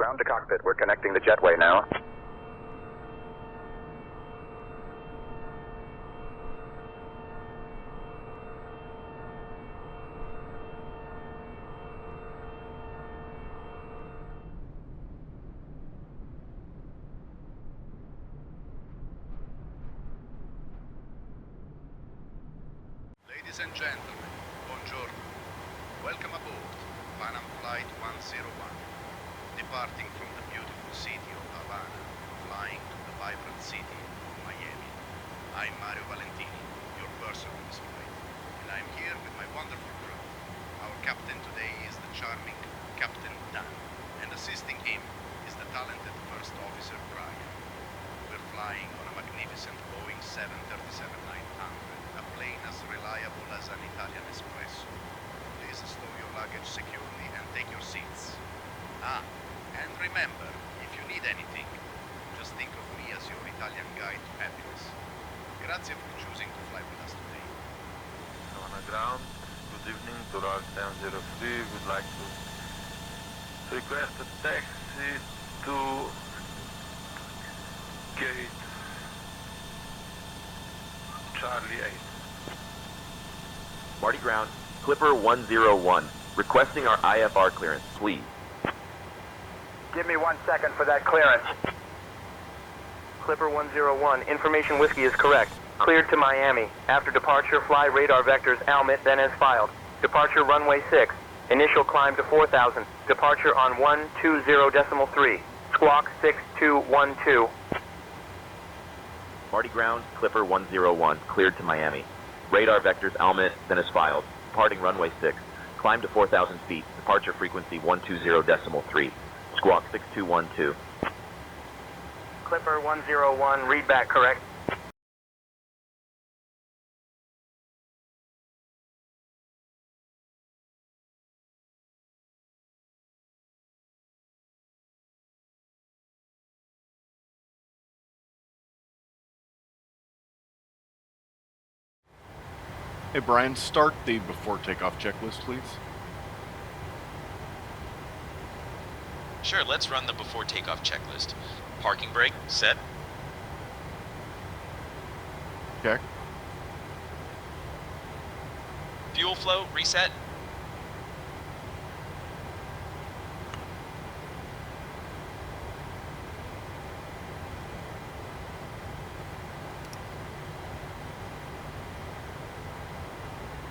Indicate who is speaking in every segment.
Speaker 1: Ground to cockpit. We're connecting the jetway now.
Speaker 2: Ladies and gentlemen, buongiorno. Welcome aboard Havana Flight 101, departing from the beautiful city of Havana, flying to the vibrant city of Miami. I'm Mario Valentini, your purser on this flight, and I'm here with my wonderful crew. Our captain today is the charming Captain Dan, and assisting him is the talented First Officer Brian. We're flying on a magnificent Boeing 737-900, a plane as reliable as an Italian espresso. Please stow your luggage securely and take your seats. And remember, if you need anything, just think of me as your Italian guide to happiness. Grazie for choosing to fly with us today.
Speaker 3: Havana ground, good evening to RAR 1003. We'd like to request a taxi to gate Charlie 8.
Speaker 4: Marty ground, Clipper 101, requesting our IFR clearance, please.
Speaker 5: Give me 1 second for that clearance. Clipper 101, information whiskey is correct. Cleared to Miami. After departure, fly radar vectors ALMIT, then as filed. Departure runway 6. Initial climb to 4,000. Departure on 120.3. Squawk 6212.
Speaker 4: Marty ground, Clipper 101, cleared to Miami. Radar vectors ALMIT, then as filed. Departing runway 6. Climb to 4,000 feet. Departure frequency 120.3. Squawk 6212.
Speaker 5: Clipper 101, read back correct.
Speaker 6: Hey Brian, start the before takeoff checklist, please.
Speaker 7: Sure, let's run the before takeoff checklist. Parking brake, set.
Speaker 6: Check.
Speaker 7: Fuel flow, reset.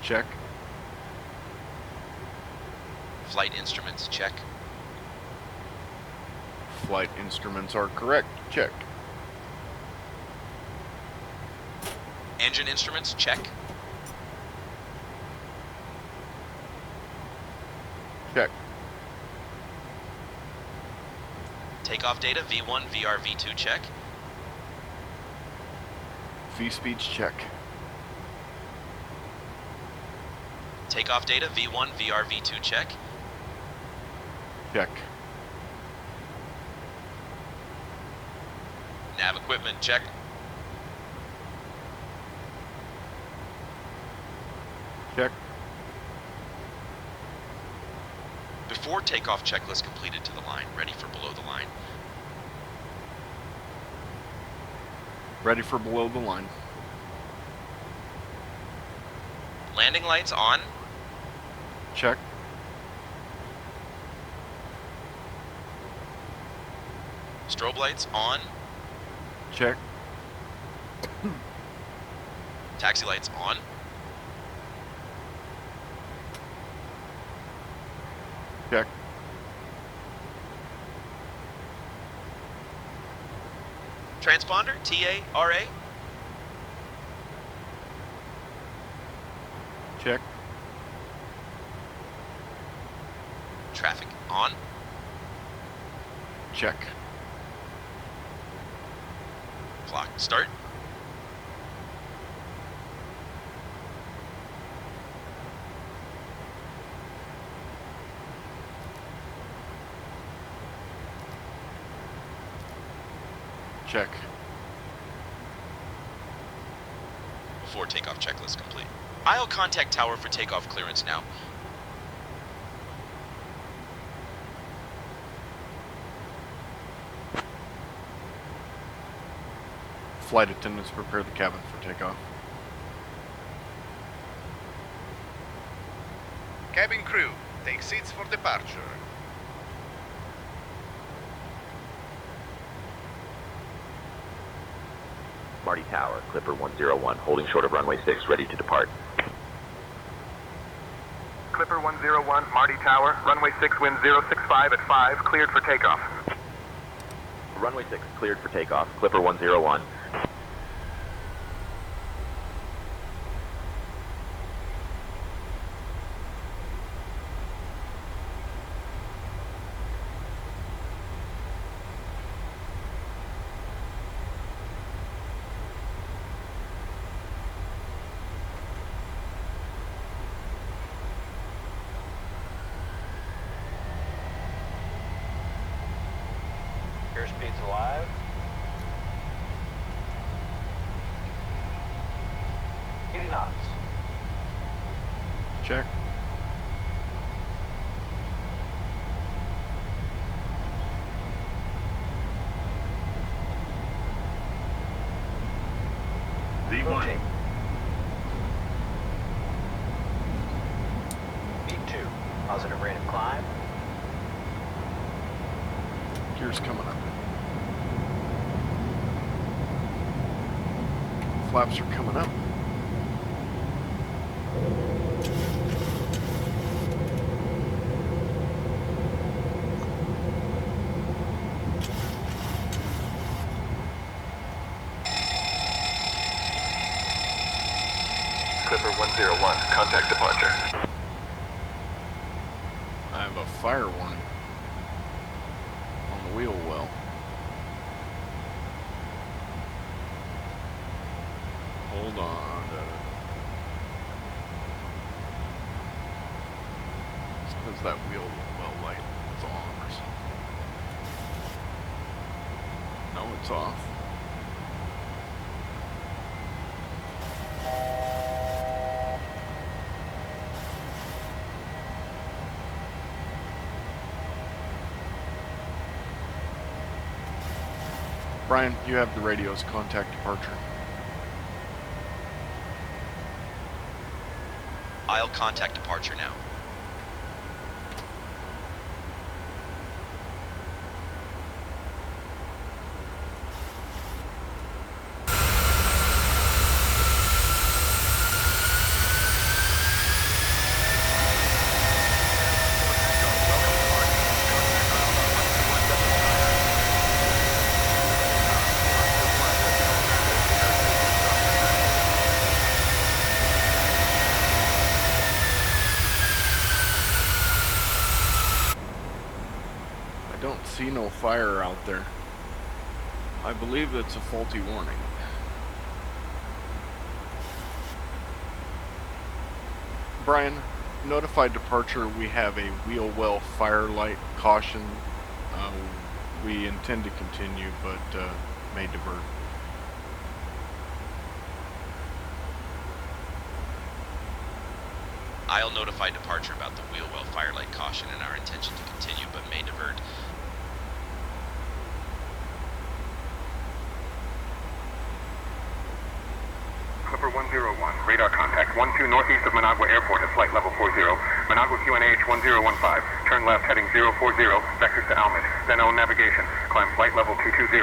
Speaker 6: Check.
Speaker 7: Flight instruments, check.
Speaker 6: Flight instruments are correct. Check.
Speaker 7: Engine instruments, check.
Speaker 6: Check.
Speaker 7: Takeoff data, V1, VR, V2, check.
Speaker 6: V-speeds, check.
Speaker 7: Takeoff data, V1, VR, V2, check.
Speaker 6: Check.
Speaker 7: Nav equipment, check.
Speaker 6: Check.
Speaker 7: Before takeoff checklist completed to the line, ready for below the line.
Speaker 6: Ready for below the line.
Speaker 7: Landing lights on.
Speaker 6: Check.
Speaker 7: Strobe lights on.
Speaker 6: Check.
Speaker 7: Taxi lights on.
Speaker 6: Check.
Speaker 7: Transponder, TA, RA.
Speaker 6: Check.
Speaker 7: Traffic on.
Speaker 6: Check.
Speaker 7: Clock start.
Speaker 6: Check.
Speaker 7: Before takeoff checklist complete. I'll contact tower for takeoff clearance now.
Speaker 6: Flight attendants prepare the cabin for takeoff.
Speaker 2: Cabin crew, take seats for departure.
Speaker 4: Marty Tower, Clipper 101, holding short of runway 6, ready to depart.
Speaker 5: Clipper 101, Marty Tower, runway 6, wind 065 at 5, cleared for takeoff.
Speaker 4: Runway 6, cleared for takeoff, Clipper 101.
Speaker 8: Airspeed's alive. 80 knots.
Speaker 6: Check.
Speaker 8: V1. V2. Positive rate of climb.
Speaker 6: Gears coming up. Flaps are coming up.
Speaker 5: Clipper 101, contact departure.
Speaker 6: I have a fire warning on the wheel well. Hold on. It's because that wheel well light is on or something. No, it's off. Brian, you have the radio's contact departure.
Speaker 7: I'll contact departure now.
Speaker 6: I don't see no fire out there. I believe it's a faulty warning. Brian, notified departure, we have a wheel well fire light caution. We intend to continue, but may divert.
Speaker 7: I'll notify departure about the wheel well firelight caution and our intention to continue, but may divert.
Speaker 5: Clipper 101, radar contact 12 northeast of Managua Airport at flight level 40. Managua QNH 1015, turn left heading 040, vectors to Almit, then on navigation, climb flight level 220.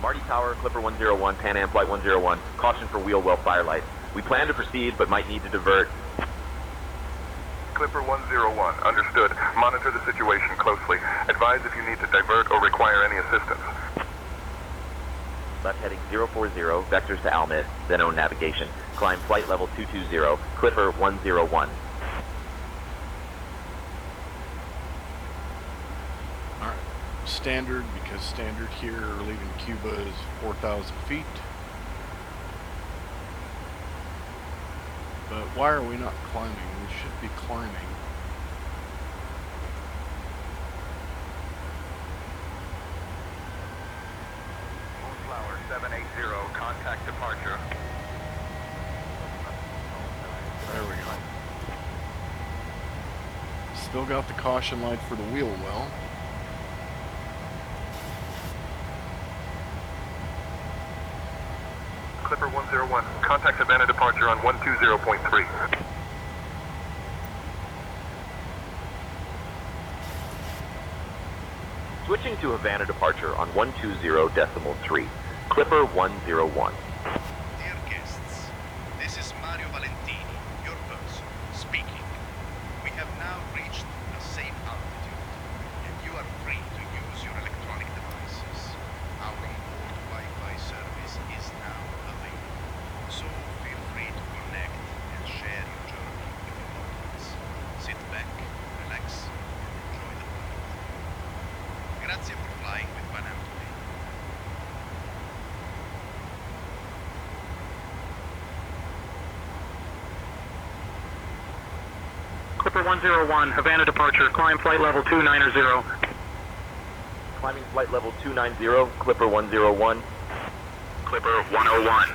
Speaker 4: Marty Tower, Clipper 101, Pan Am Flight 101, caution for wheel well firelight. We plan to proceed, but might need to divert.
Speaker 5: Clipper 101, understood. Monitor the situation closely. Advise if you need to divert or require any assistance.
Speaker 4: Left heading 040, vectors to Almit, then on navigation. Climb flight level 220, Clipper 101.
Speaker 6: Alright, standard, because standard here leaving Cuba is 4,000 feet. But why are we not climbing? We should be climbing.
Speaker 5: Moonflower 780, contact departure.
Speaker 6: There we go. Still got the caution light for the wheel well.
Speaker 1: Clipper 101. Contact Havana departure on 120.3.
Speaker 4: Switching to Havana departure on 120.3. Clipper 101.
Speaker 2: Dear guests, this is Mario Valentini, your person, speaking. We have now reached a safe altitude, and you are free to use your electronic devices. Our onboard Wi-Fi service is now available, so feel free to connect and share your journey with your loved ones. Sit back, relax, and enjoy the flight. Grazie for flying with Panam today.
Speaker 5: Clipper 101, Havana departure, climb flight level 290.
Speaker 4: Climbing flight level 290, Clipper 101.
Speaker 9: Clipper 101,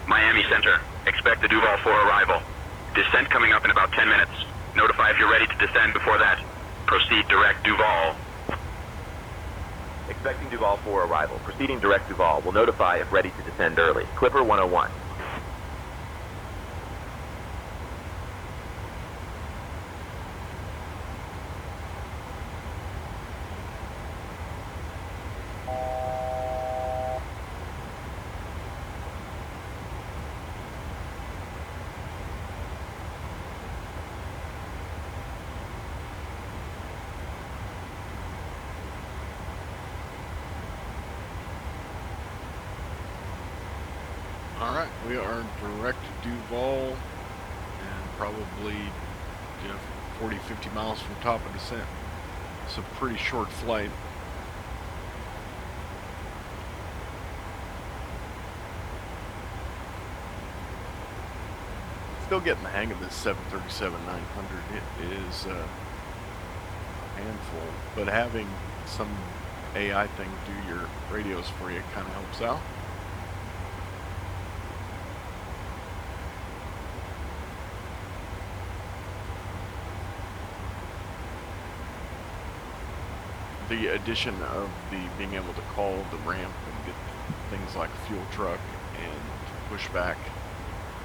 Speaker 9: Miami Center. Expect the Duval 4 arrival. Descent coming up in about 10 minutes. Notify if you're ready to descend before that. Proceed direct Duval.
Speaker 4: Expecting Duval 4 arrival. Proceeding direct Duval. Will notify if ready to descend early. Clipper 101.
Speaker 6: Alright, we are direct to Duval and probably 40-50 miles from top of descent. It's a pretty short flight. Still getting the hang of this 737-900. It is a handful, but having some AI thing do your radios for you kind of helps out. The addition of the being able to call the ramp and get things like fuel truck and pushback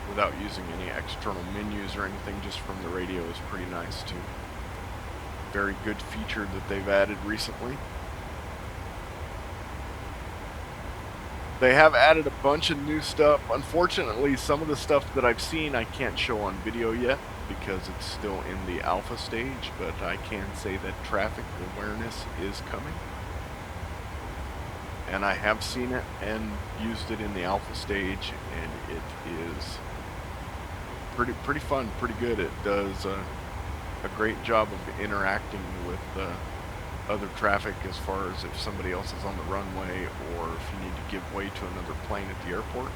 Speaker 6: without using any external menus or anything, just from the radio, is pretty nice too. Very good feature that they've added recently. They have added a bunch of new stuff. Unfortunately, some of the stuff that I've seen I can't show on video yet because it's still in the alpha stage, but I can say that traffic awareness is coming. And I have seen it and used it in the alpha stage, and it is pretty fun, pretty good. It does a great job of interacting with other traffic as far as if somebody else is on the runway or if you need to give way to another plane at the airport.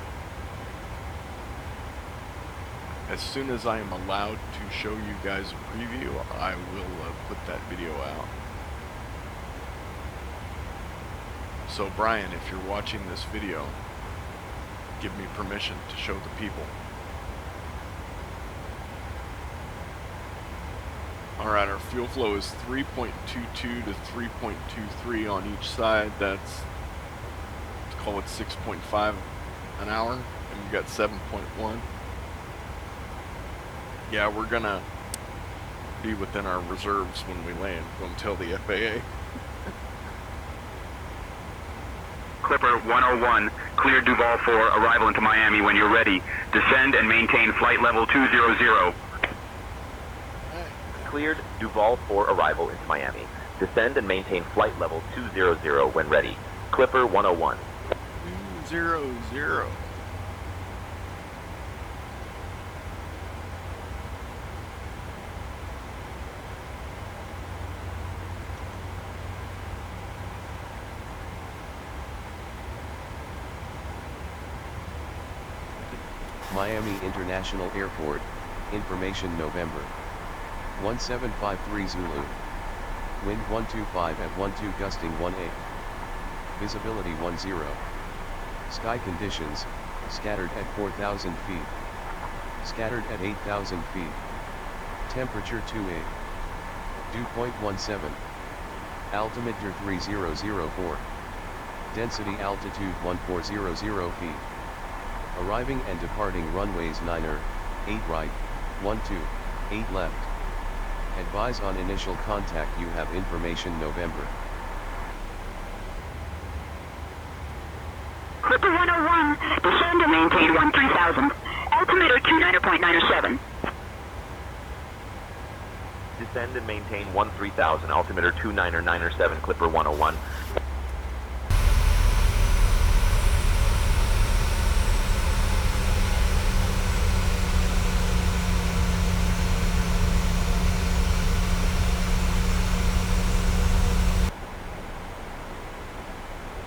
Speaker 6: As soon as I am allowed to show you guys a preview, I will put that video out. So Brian, if you're watching this video, give me permission to show the people. Alright, our fuel flow is 3.22 to 3.23 on each side. That's, let's call it 6.5 an hour, and we've got 7.1. Yeah, we're gonna be within our reserves when we land. Don't tell the FAA.
Speaker 9: Clipper 101, clear Duval 4, arrival into Miami when you're ready. Descend and maintain flight level 200.
Speaker 4: Cleared Duval 4 arrival into Miami. Descend and maintain flight level 200 when ready. Clipper 101.
Speaker 6: 200.
Speaker 10: Miami International Airport, information November. 1753 Zulu. Wind 125 at 12 gusting 18. Visibility 10. Sky conditions, scattered at 4,000 feet. Scattered at 8,000 feet. Temperature 28. Dew point 17. Altimeter 3004. Density altitude 1400 feet. Arriving and departing runways 9er, 8 right, 12, 8 left. Advise on initial contact. You have information November.
Speaker 11: Clipper 101, descend and maintain 13,000. Altimeter 29.97.
Speaker 4: Descend and maintain 13,000, altimeter 2997, Clipper 101.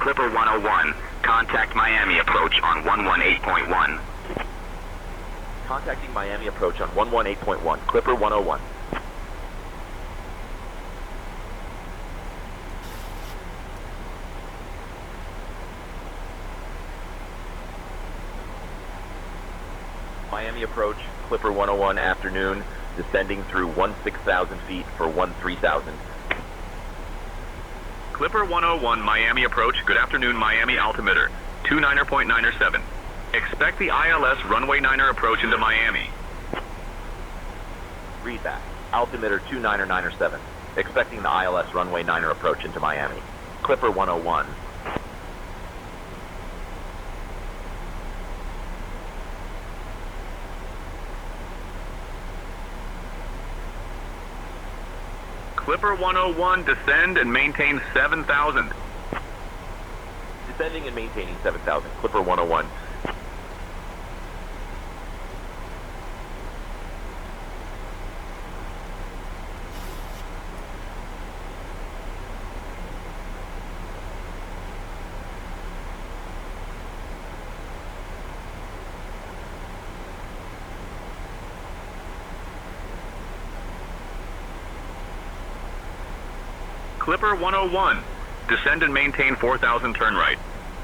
Speaker 9: Clipper 101, contact Miami approach on 118.1.
Speaker 4: Contacting Miami approach on 118.1, Clipper 101. Miami approach, Clipper 101 afternoon, descending through 16,000 feet for 13,000.
Speaker 9: Clipper 101, Miami approach. Good afternoon, Miami altimeter 29.97. Expect the ILS runway 9er approach into Miami.
Speaker 4: Read that. Altimeter 2997. Expecting the ILS runway 9er approach into Miami. Clipper 101.
Speaker 9: Clipper 101, descend and maintain 7,000.
Speaker 4: Descending and maintaining 7,000. Clipper 101.
Speaker 9: Clipper 101, descend and maintain 4,000, turn right.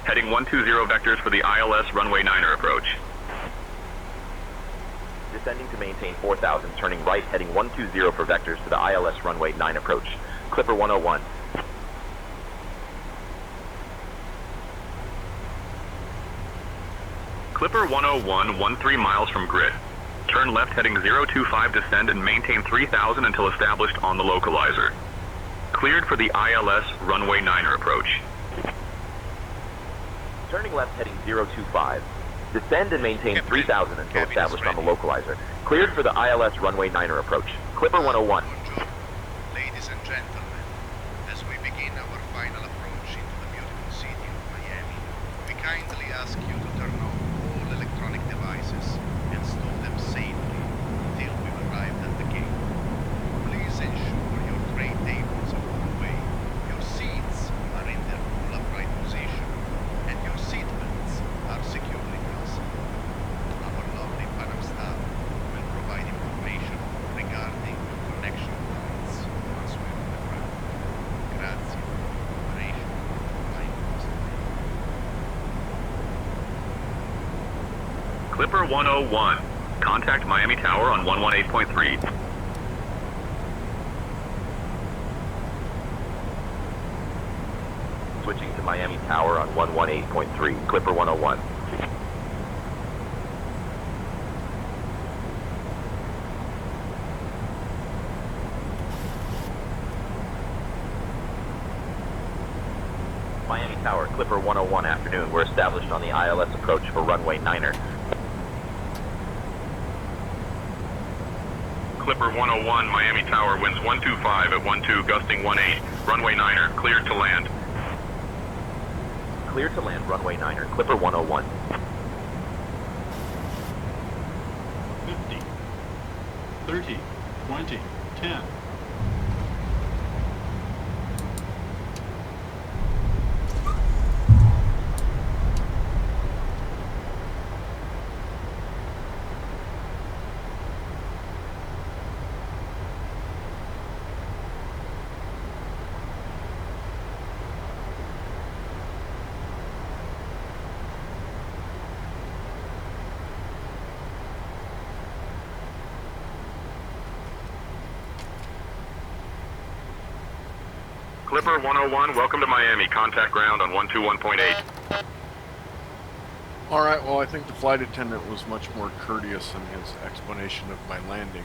Speaker 9: Heading 120 vectors for the ILS runway 9er approach.
Speaker 4: Descending to maintain 4,000, turning right, heading 120 for vectors to the ILS runway 9 approach. Clipper 101.
Speaker 9: Clipper 101, 13 miles from grid. Turn left heading 025, descend and maintain 3,000 until established on the localizer. Cleared for the ILS runway 9er approach.
Speaker 4: Turning left heading 025. Descend and maintain 3,000 until established on the localizer. Cleared for the ILS runway 9er approach. Clipper 101.
Speaker 2: Ladies and gentlemen, as we begin our final approach into the beautiful city of Miami, we kindly ask you to turn off all electronic devices and store them safely until we've arrived at the gate. Please ensure your tray tables are put away, your seats are in their full upright position, and your seatbelts are securely fastened. Our lovely Panam staff will provide information regarding your connection points once we're on the ground. Grazie. Operation Flight
Speaker 9: Clipper 101, contact Miami Tower on 118.3.
Speaker 4: Switching to Miami Tower on 118.3. Clipper 101. Miami Tower, Clipper 101 afternoon. We're established on the ILS approach for runway 9er.
Speaker 9: Clipper 101, Miami Tower, winds 125 at 12, gusting 18. Runway 9er, cleared to land.
Speaker 4: Cleared to land, runway 9er, Clipper 101.
Speaker 12: 50, 30, 20, 10.
Speaker 9: Clipper 101, welcome to Miami. Contact ground on 121.8.
Speaker 6: Alright, well I think the flight attendant was much more courteous in his explanation of my landing.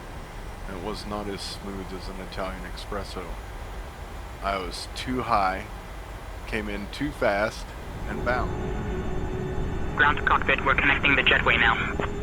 Speaker 6: It was not as smooth as an Italian espresso. I was too high, came in too fast, and bound.
Speaker 11: Ground to cockpit, we're connecting the jetway now.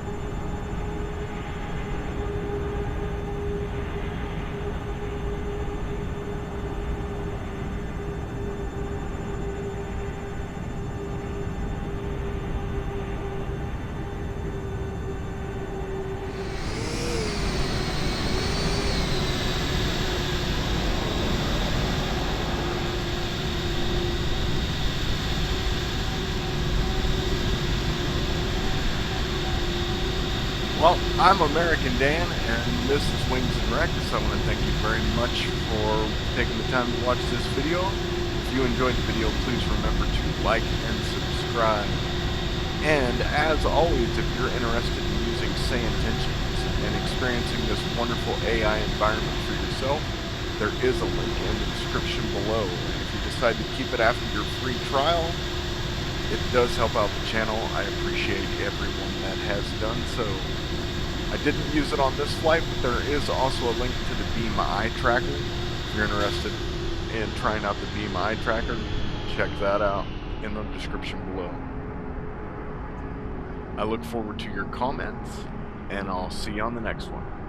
Speaker 6: Well, I'm American Dan, and this is Wings and Wrecks. I want to thank you very much for taking the time to watch this video. If you enjoyed the video, please remember to like and subscribe. And as always, if you're interested in using Say Intentions and experiencing this wonderful AI environment for yourself, there is a link in the description below. And if you decide to keep it after your free trial, it does help out the channel. I appreciate everyone that has done so. I didn't use it on this flight, but there is also a link to the Beam Eye Tracker. If you're interested in trying out the Beam Eye Tracker, check that out in the description below. I look forward to your comments, and I'll see you on the next one.